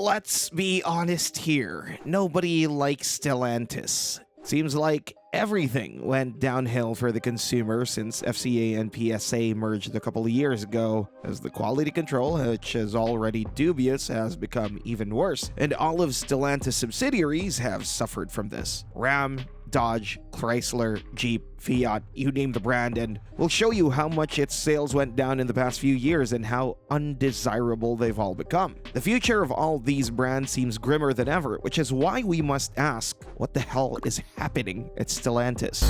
Let's be honest here. Nobody likes Stellantis. Seems like everything went downhill for the consumer since FCA and PSA merged a couple of years ago, as the quality control, which is already dubious, has become even worse, and all of Stellantis subsidiaries have suffered from this. Ram, Dodge, Chrysler, Jeep, Fiat, you name the brand, and we'll show you how much its sales went down in the past few years and how undesirable they've all become. The future of all these brands seems grimmer than ever, which is why we must ask, what the hell is happening at Stellantis?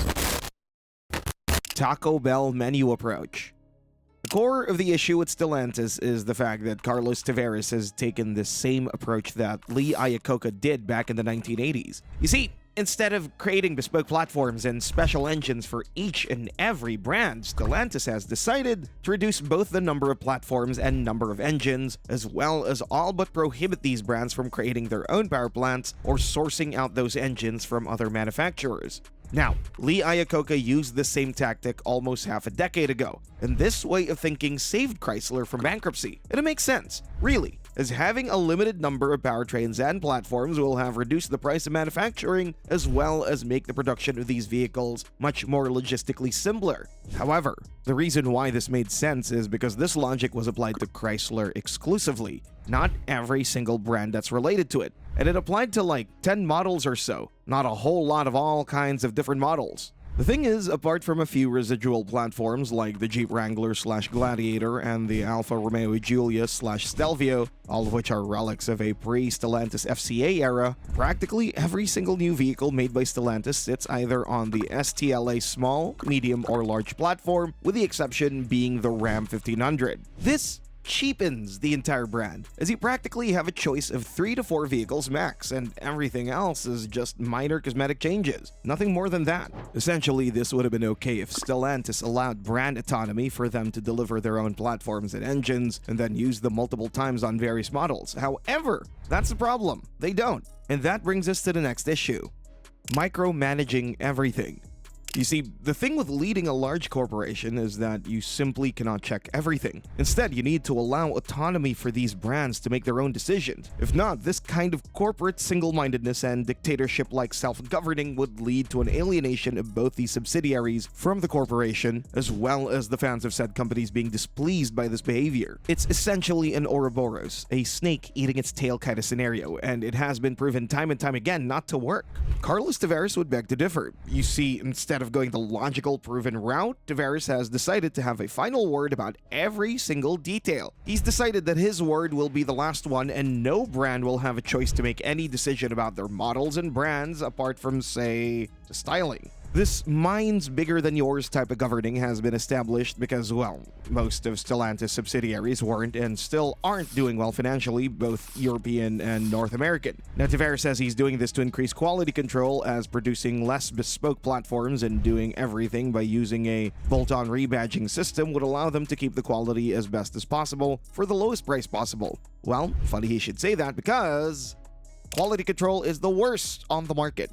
Taco Bell menu approach. The core of the issue with Stellantis is the fact that Carlos Tavares has taken the same approach that Lee Iacocca did back in the 1980s. You see, instead of creating bespoke platforms and special engines for each and every brand, Stellantis has decided to reduce both the number of platforms and number of engines, as well as all but prohibit these brands from creating their own power plants or sourcing out those engines from other manufacturers. Now, Lee Iacocca used the same tactic almost half a decade ago, and this way of thinking saved Chrysler from bankruptcy. And it makes sense, really, as having a limited number of powertrains and platforms will have reduced the price of manufacturing, as well as make the production of these vehicles much more logistically simpler. However, the reason why this made sense is because this logic was applied to Chrysler exclusively, not every single brand that's related to it. And it applied to like 10 models or so, not a whole lot of all kinds of different models. The thing is, apart from a few residual platforms like the Jeep Wrangler/Gladiator and the Alfa Romeo Giulia/Stelvio, all of which are relics of a pre-Stellantis FCA era, practically every single new vehicle made by Stellantis sits either on the STLA small, medium, or large platform, with the exception being the Ram 1500. This cheapens the entire brand, as you practically have a choice of 3 to 4 vehicles max, and everything else is just minor cosmetic changes. Nothing more than that. Essentially, this would have been okay if Stellantis allowed brand autonomy for them to deliver their own platforms and engines, and then use them multiple times on various models. However, that's the problem. They don't. And that brings us to the next issue. Micromanaging everything. You see, the thing with leading a large corporation is that you simply cannot check everything. Instead, you need to allow autonomy for these brands to make their own decisions. If not, this kind of corporate single-mindedness and dictatorship-like self-governing would lead to an alienation of both these subsidiaries from the corporation, as well as the fans of said companies being displeased by this behavior. It's essentially an Ouroboros, a snake eating its tail kind of scenario, and it has been proven time and time again not to work. Carlos Tavares would beg to differ. You see, instead of going the logical, proven route, Tavares has decided to have a final word about every single detail. He's decided that his word will be the last one, and no brand will have a choice to make any decision about their models and brands apart from, say, the styling. This mine's bigger than yours type of governing has been established because, well, most of Stellantis subsidiaries weren't and still aren't doing well financially, both European and North American. Now, Tavares says he's doing this to increase quality control, as producing less bespoke platforms and doing everything by using a bolt-on rebadging system would allow them to keep the quality as best as possible for the lowest price possible. Well, funny he should say that because quality control is the worst on the market.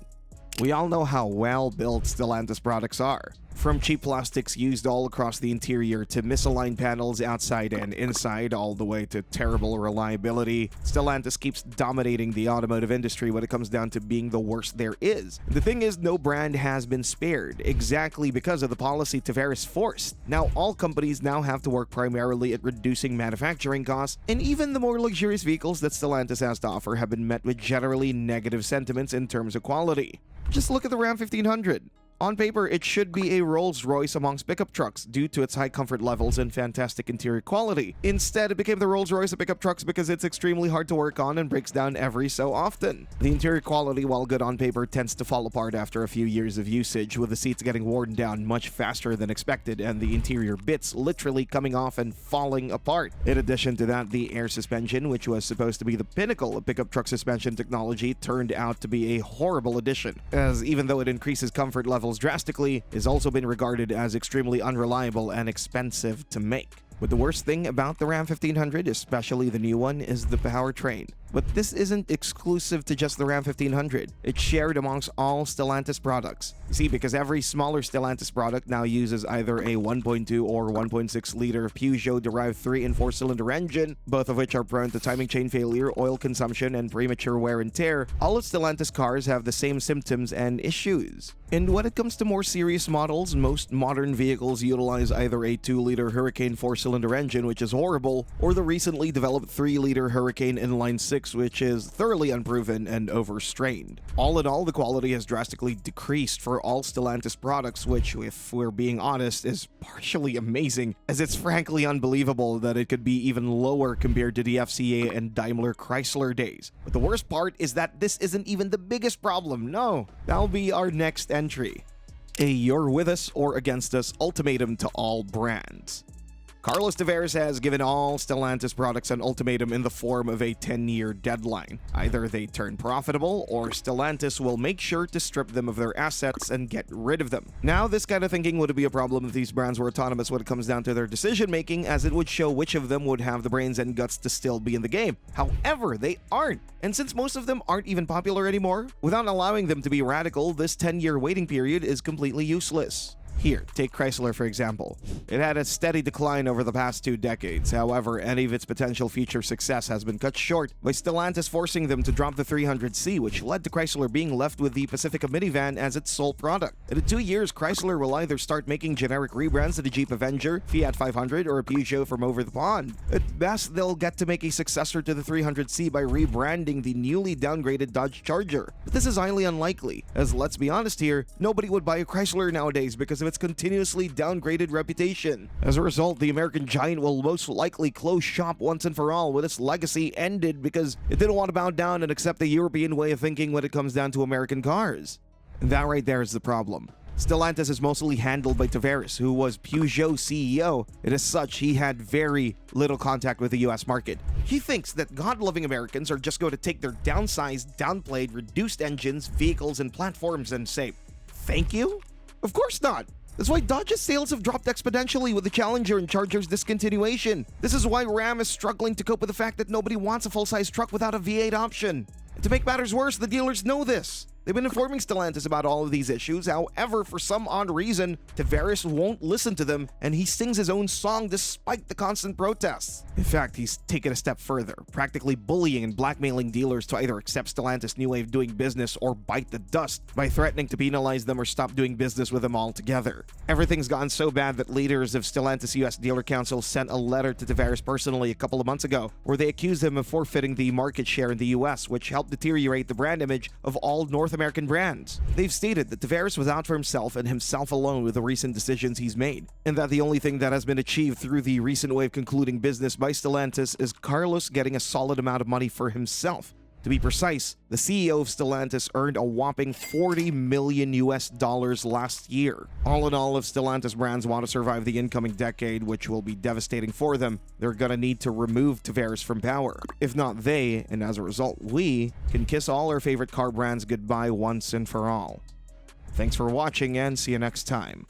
We all know how well-built Stellantis products are. From cheap plastics used all across the interior to misaligned panels outside and inside, all the way to terrible reliability, Stellantis keeps dominating the automotive industry when it comes down to being the worst there is. The thing is, no brand has been spared, exactly because of the policy Tavares forced. Now, all companies now have to work primarily at reducing manufacturing costs, and even the more luxurious vehicles that Stellantis has to offer have been met with generally negative sentiments in terms of quality. Just look at the Ram 1500. On paper, it should be a Rolls-Royce amongst pickup trucks due to its high comfort levels and fantastic interior quality. Instead, it became the Rolls-Royce of pickup trucks because it's extremely hard to work on and breaks down every so often. The interior quality, while good on paper, tends to fall apart after a few years of usage, with the seats getting worn down much faster than expected and the interior bits literally coming off and falling apart. In addition to that, the air suspension, which was supposed to be the pinnacle of pickup truck suspension technology, turned out to be a horrible addition, as even though it increases comfort levels drastically, has also been regarded as extremely unreliable and expensive to make. But the worst thing about the Ram 1500, especially the new one, is the powertrain. But this isn't exclusive to just the Ram 1500. It's shared amongst all Stellantis products. You see, because every smaller Stellantis product now uses either a 1.2 or 1.6 liter Peugeot-derived 3- and 4-cylinder engine, both of which are prone to timing chain failure, oil consumption, and premature wear and tear. All of Stellantis cars have the same symptoms and issues. And when it comes to more serious models, most modern vehicles utilize either a 2-liter Hurricane 4-cylinder engine, which is horrible, or the recently developed 3-liter Hurricane Inline 6, which is thoroughly unproven and overstrained. All in all, the quality has drastically decreased for all Stellantis products, which, if we're being honest, is partially amazing, as it's frankly unbelievable that it could be even lower compared to the FCA and Daimler Chrysler days. But the worst part is that this isn't even the biggest problem. No, that'll be our next entry. A "you're with us or against us" ultimatum to all brands. Carlos Tavares has given all Stellantis products an ultimatum in the form of a 10-year deadline. Either they turn profitable, or Stellantis will make sure to strip them of their assets and get rid of them. Now, this kind of thinking would be a problem if these brands were autonomous when it comes down to their decision-making, as it would show which of them would have the brains and guts to still be in the game. However, they aren't. And since most of them aren't even popular anymore, without allowing them to be radical, this 10-year waiting period is completely useless. Here, take Chrysler for example. It had a steady decline over the past 2 decades. However, any of its potential future success has been cut short by Stellantis forcing them to drop the 300C, which led to Chrysler being left with the Pacifica minivan as its sole product. In 2 years, Chrysler will either start making generic rebrands to the Jeep Avenger, Fiat 500, or a Peugeot from over the pond. At best, they'll get to make a successor to the 300C by rebranding the newly downgraded Dodge Charger. But this is highly unlikely, as let's be honest here, nobody would buy a Chrysler nowadays because of its continuously downgraded reputation. As a result, the American giant will most likely close shop once and for all, with its legacy ended because it didn't want to bow down and accept the European way of thinking when it comes down to American cars. And that right there is the problem. Stellantis is mostly handled by Tavares, who was Peugeot CEO, and as such, he had very little contact with the US market. He thinks that God-loving Americans are just going to take their downsized, downplayed, reduced engines, vehicles, and platforms and say, "Thank you?" Of course not. That's why Dodge's sales have dropped exponentially with the Challenger and Charger's discontinuation. This is why Ram is struggling to cope with the fact that nobody wants a full-size truck without a V8 option. And to make matters worse, the dealers know this. They've been informing Stellantis about all of these issues. However, for some odd reason, Tavares won't listen to them, and he sings his own song despite the constant protests. In fact, he's taken a step further, practically bullying and blackmailing dealers to either accept Stellantis' new way of doing business or bite the dust by threatening to penalize them or stop doing business with them altogether. Everything's gotten so bad that leaders of Stellantis US Dealer Council sent a letter to Tavares personally a couple of months ago, where they accused him of forfeiting the market share in the US, which helped deteriorate the brand image of all North American brands. They've stated that Tavares was out for himself and himself alone with the recent decisions he's made, and that the only thing that has been achieved through the recent way of concluding business by Stellantis is Carlos getting a solid amount of money for himself. To be precise, the CEO of Stellantis earned a whopping $40 million last year. All in all, if Stellantis brands want to survive the incoming decade, which will be devastating for them, they're gonna need to remove Tavares from power. If not, they, and as a result we, can kiss all our favorite car brands goodbye once and for all. Thanks for watching, and see you next time.